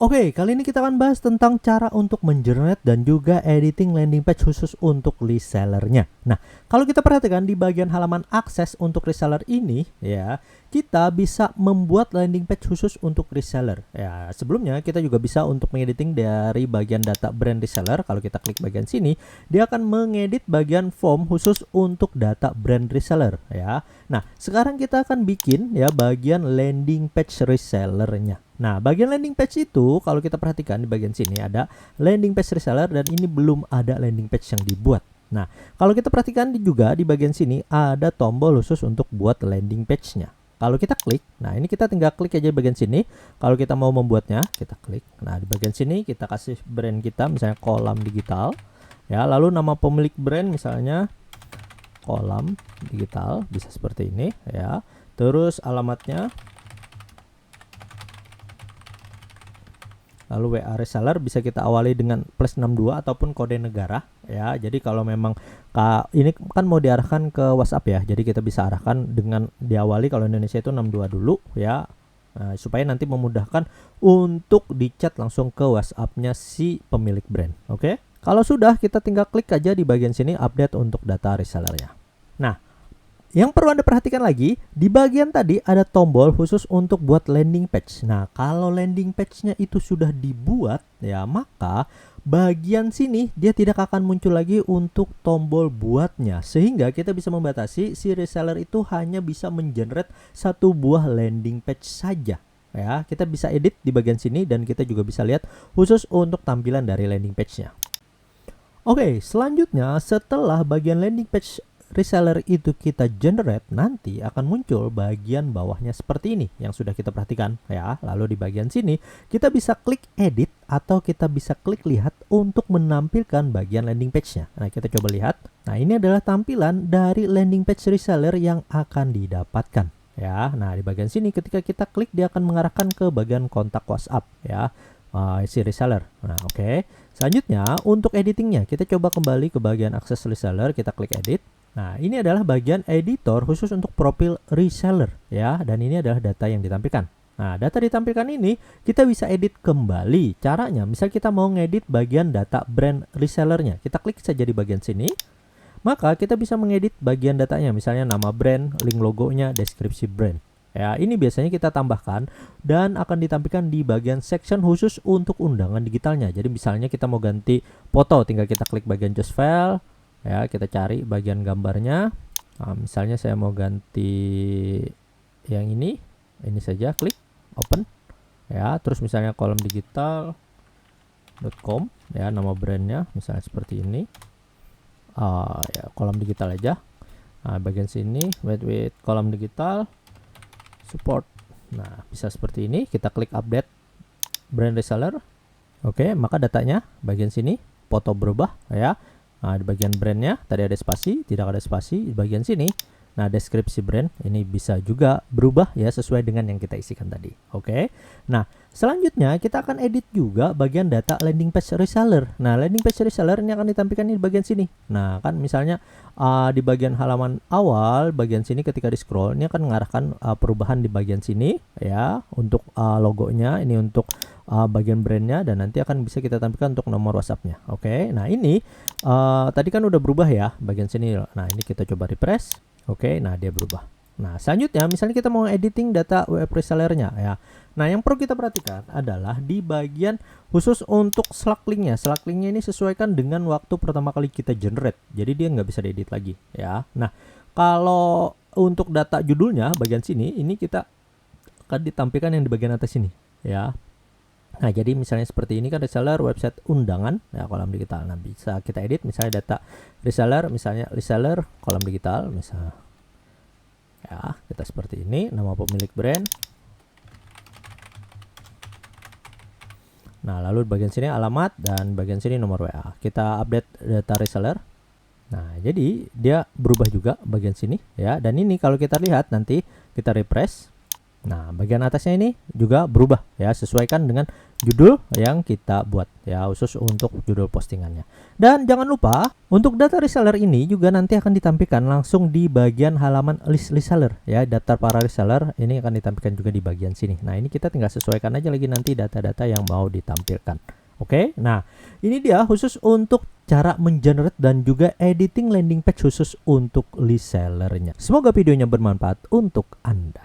Oke, kali ini kita akan bahas tentang cara untuk mengenerate dan juga editing landing page khusus untuk resellernya. Nah, kalau kita perhatikan di bagian halaman akses untuk reseller ini, ya, kita bisa membuat landing page khusus untuk reseller. Ya, sebelumnya kita juga bisa untuk mengediting dari bagian data brand reseller. Kalau kita klik bagian sini, dia akan mengedit bagian form khusus untuk data brand reseller, ya. Nah, sekarang kita akan bikin ya bagian landing page resellernya. Nah, bagian landing page itu kalau kita perhatikan di bagian sini ada landing page reseller dan ini belum ada landing page yang dibuat. Nah, kalau kita perhatikan juga di bagian sini ada tombol khusus untuk buat landing page-nya. Kalau kita klik, nah ini kita tinggal klik aja di bagian sini. Kalau kita mau membuatnya, kita klik. Nah, di bagian sini kita kasih brand kita misalnya Kolam Digital. Ya, lalu nama pemilik brand misalnya Kolam Digital, bisa seperti ini ya. Terus alamatnya, lalu WA reseller bisa kita awali dengan +62 ataupun kode negara ya. Jadi kalau memang ini kan mau diarahkan ke WhatsApp ya. Jadi kita bisa arahkan dengan diawali kalau Indonesia itu 62 dulu ya. Nah, supaya nanti memudahkan untuk dicat langsung ke WhatsApp-nya si pemilik brand. Oke. Kalau sudah, kita tinggal klik aja di bagian sini update untuk data resellernya. Nah, yang perlu Anda perhatikan lagi, di bagian tadi ada tombol khusus untuk buat landing page. Nah, kalau landing page-nya itu sudah dibuat, ya maka bagian sini dia tidak akan muncul lagi untuk tombol buatnya. Sehingga kita bisa membatasi si reseller itu hanya bisa mengenerate satu buah landing page saja. Ya, kita bisa edit di bagian sini dan kita juga bisa lihat khusus untuk tampilan dari landing page-nya. Oke, selanjutnya setelah bagian landing page reseller itu kita generate, nanti akan muncul bagian bawahnya seperti ini yang sudah kita perhatikan ya. Lalu di bagian sini kita bisa klik edit atau kita bisa klik lihat untuk menampilkan bagian landing page-nya. Nah, kita coba lihat. Nah, ini adalah tampilan dari landing page reseller yang akan didapatkan ya. Nah, di bagian sini ketika kita klik dia akan mengarahkan ke bagian kontak WhatsApp ya. Si reseller. Nah, oke. Selanjutnya untuk editingnya kita coba kembali ke bagian akses reseller, kita klik edit. Nah, ini adalah bagian editor khusus untuk profil reseller ya, dan ini adalah data yang ditampilkan. Nah, data ditampilkan ini kita bisa edit kembali. Caranya, misal kita mau ngedit bagian data brand resellernya, kita klik saja di bagian sini. Maka kita bisa mengedit bagian datanya, misalnya nama brand, link logonya, deskripsi brand. Ya, ini biasanya kita tambahkan dan akan ditampilkan di bagian section khusus untuk undangan digitalnya. Jadi misalnya kita mau ganti foto, tinggal kita klik bagian choose file. Ya, kita cari bagian gambarnya. Nah, misalnya saya mau ganti yang ini saja, klik open ya. Terus misalnya kolamdigital.com ya, nama brandnya misalnya seperti ini. Ya, Kolam Digital aja. Nah, bagian sini wait Kolam Digital support. Nah, bisa seperti ini. Kita klik update brand reseller. Oke, maka datanya bagian sini foto berubah ya. Nah, di bagian brandnya tadi ada spasi, tidak ada spasi di bagian sini. Nah, deskripsi brand ini bisa juga berubah ya sesuai dengan yang kita isikan tadi. Oke. Nah, selanjutnya kita akan edit juga bagian data landing page reseller. Nah, landing page reseller ini akan ditampilkan di bagian sini. Nah, kan misalnya di bagian halaman awal, bagian sini ketika di scroll ini akan mengarahkan perubahan di bagian sini ya untuk logonya, ini untuk bagian brandnya, dan nanti akan bisa kita tampilkan untuk nomor WhatsAppnya. Oke. Nah, ini tadi kan udah berubah ya bagian sini. Nah, ini kita coba refresh. Oke, nah dia berubah. Nah, selanjutnya misalnya kita mau editing data web resellernya ya. Nah, yang perlu kita perhatikan adalah di bagian khusus untuk Slack linknya. Slack linknya ini sesuaikan dengan waktu pertama kali kita generate. Jadi dia nggak bisa diedit lagi ya. Nah, kalau untuk data judulnya bagian sini, ini kita akan ditampilkan yang di bagian atas ini ya. Nah, jadi misalnya seperti ini kan reseller website undangan ya, Kolam Digital. Nah, bisa kita edit misalnya data reseller, misalnya reseller Kolam Digital misalnya. Ya, kita seperti ini, nama pemilik brand. Nah, lalu bagian sini alamat dan bagian sini nomor WA. Kita update data reseller. Nah, jadi dia berubah juga bagian sini ya. Dan ini kalau kita lihat nanti kita refresh. Nah, bagian atasnya ini juga berubah ya, sesuaikan dengan judul yang kita buat ya, khusus untuk judul postingannya. Dan jangan lupa untuk data reseller ini juga nanti akan ditampilkan langsung di bagian halaman list reseller ya. Daftar para reseller ini akan ditampilkan juga di bagian sini. Nah, ini kita tinggal sesuaikan aja lagi nanti data-data yang mau ditampilkan. Oke, nah ini dia khusus untuk cara mengenerate dan juga editing landing page khusus untuk resellernya. Semoga videonya bermanfaat untuk Anda.